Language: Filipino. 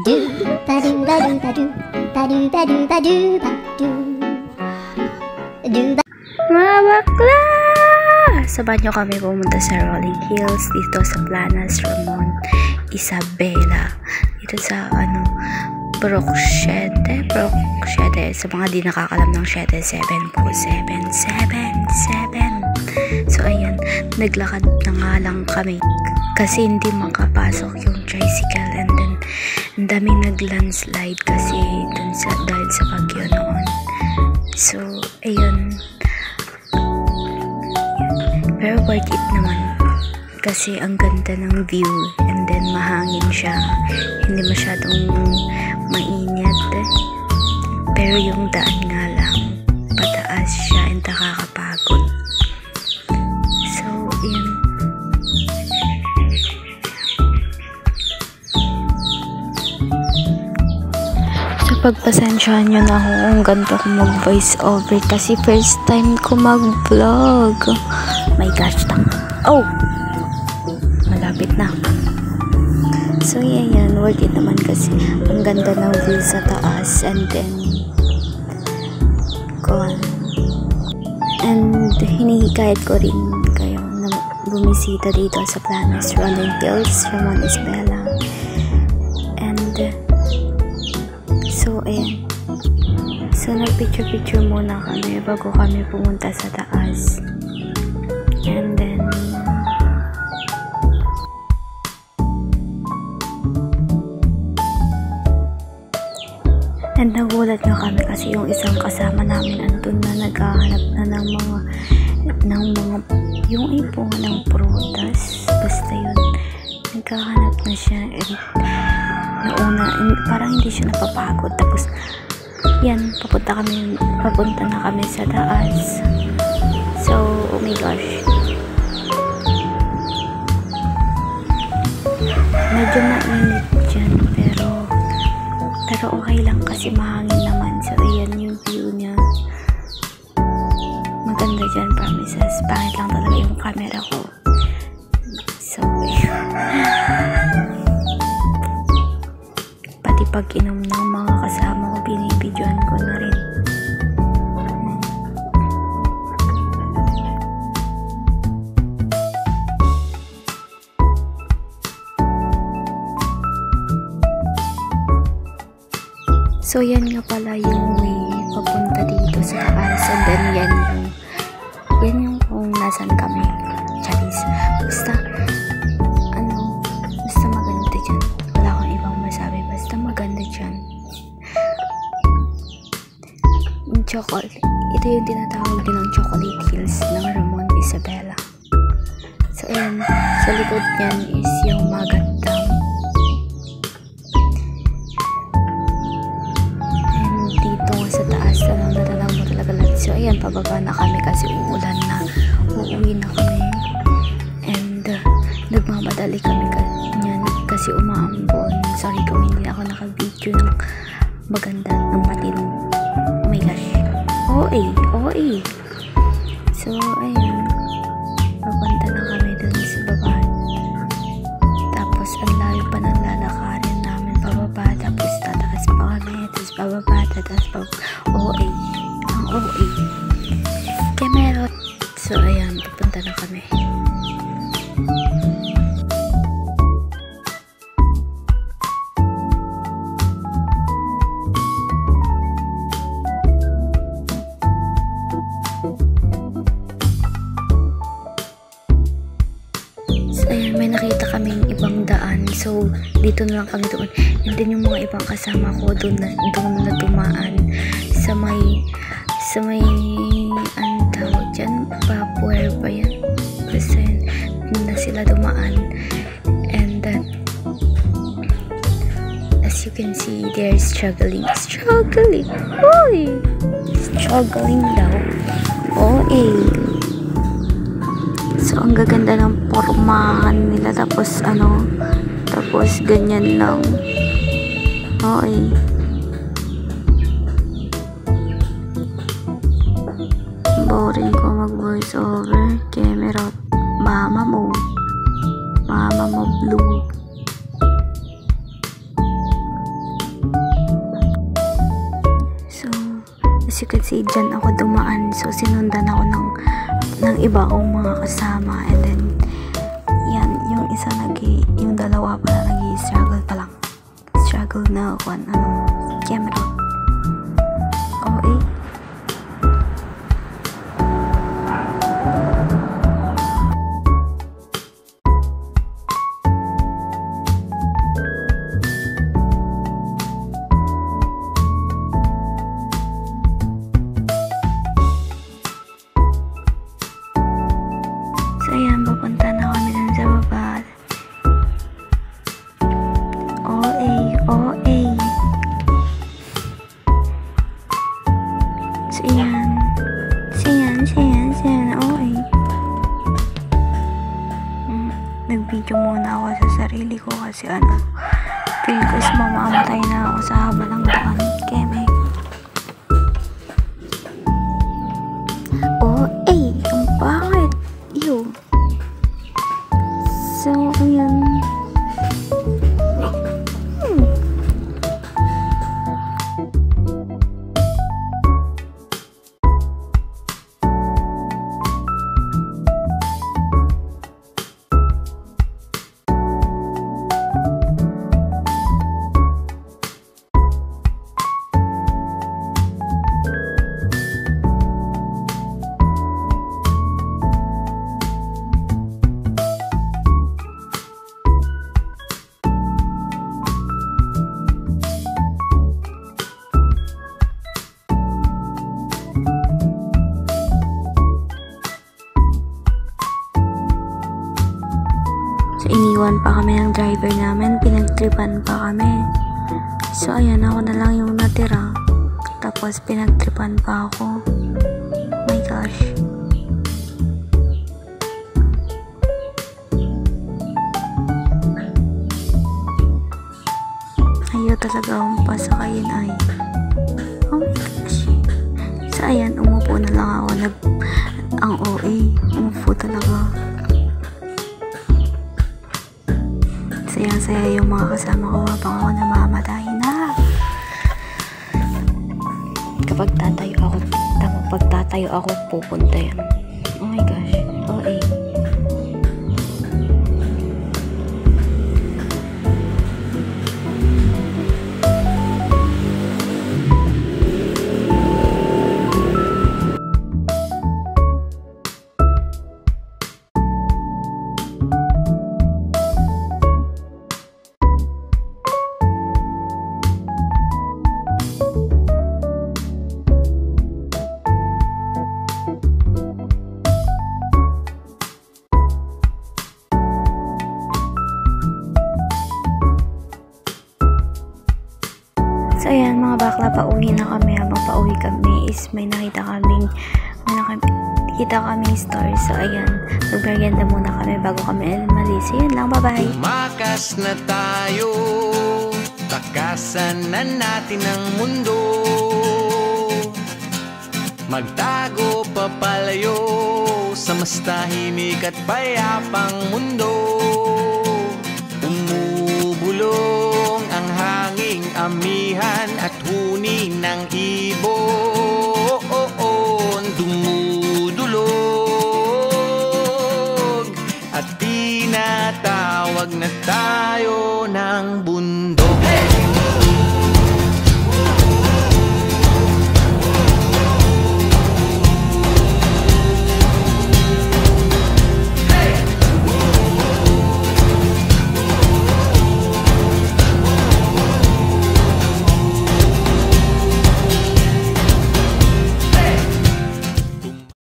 Mga bakla! Sabahan nyo kami pumunta sa Rolling Hills dito sa Planas Ramon Isabela. Dito sa Brook 7 sa mga di nakakalam ng 7 po 7. So ayan, naglakad na nga lang kami kasi hindi makapasok yung tricycle, and then ang daming nag-landslide kasi dahil sa bagyo noon. So ayun, pero worth it naman kasi ang ganda ng view, and then mahangin siya, hindi masyadong mainit, pero yung daan nga lang pataas siya and nakakapagod. So yun, so pagpasensyahan nyo na ako kung ganito ko mag voice over kasi first time ko mag vlog. My gosh, oh, malapit na. So yeah, yan, worth it naman kasi ang ganda ng view sa taas, and then hinihikayat ko rin kayo na bumisita dito sa Planas Rolling Hills, Ramon Isabela. And so ayan, so nagpicture muna kami bago kami pumunta sa taas. And then nagulat nga kami kasi yung isang kasama namin andun na naghahanap na ng mga yung ipungan ng prutas, basta yun, naghahanap na siya, and nauna parang hindi siya napapagod. Tapos yan, papunta na kami sa taas. So oh my gosh, medyo mainit dyan, pero okay lang kasi mahangin naman. So ayan yung view niya, maganda dyan, promises. Pangit lang talaga yung camera ko. So pati pag inom ng mga kasama ko, binibidyoan ko na rin. So yan nga pala yung way papunta dito sa taas, and then yan yung kung nasan kami. Charis, basta maganda dyan, wala akong ibang masabi, basta maganda dyan. Yung chocolate, ito yung tinatawag din ng Chocolate Hills ng Ramon Isabela. So ayan, sa likod niyan is yung Magat Dam. Sa taas, natalaw mo talaga lahat. So ayan, pababa na kami kasi uulan na, uuwi na kami, and nagmamadali kami kasi umaambon. Sorry kung hindi ako naka-video ng maganda, ng matino. Oh my gosh, OA. So ayan, papunta na kami dun sa baba, tapos ang layo pa ng lalakarin namin pababa, tapos tataas pa kami, tapos pababa, tapos OA, ang OA Kemerot. So ayan, pupunta na kami. So ayan, may nakita kaming ibang daan, so dito na lang kami doon, and then yung mga ibang kasama ko doon na dumaan sa may ang tawag dyan, Papuer ba yan, basta yun, na sila dumaan. And as you can see, they're struggling, oy, struggling daw, so ang gaganda ng pormahan nila, tapos ganyan lang, boring ko mag voice over. Kemerot, mama mo blue. as you can see, dyan ako dumaan. So, sinundan ako ng iba kong mga kasama. And then, yan, yung isa yung dalawa pala nag-i-struggle pa lang. Struggle na ako, camera. Okay. So, ayan, papunta na kami dun sa baba. OA. So, ayan. OA. Nag-video muna ako sa sarili ko kasi feel ko is mamamatay na ako sa haba ng daan. Keme. OA. Ang bakit? Ew. So, ayan. So, iniwan pa kami ng driver namin. Pinagtripan pa kami. So, ayan, ako na lang yung natira. Tapos, pinagtripan pa ako. Oh my gosh. Ayaw talaga akong pasakayin ay. Oh my gosh. So, ayan, umupo na lang ako. Ang OA. Umupo talaga. Sayang-saya yung mga kasama ko habang ako namamatay na. Kapag tatayo ako, pupunta yan. Oh my gosh. OA. So, ayan mga bakla, pauwi na kami. Habang pauwi kami is may nakita kaming store. So, ayan, mag-merienda muna kami bago kami umalis. So, yun lang, bye-bye. Tumakas na tayo, takasan na natin ang mundo. Magtago papalayo sa mas tahimik at payapang mundo. Umubulong ang hanging amihan at huni ng ibon. Dumudulog at tinatawag na tayo ng bundok.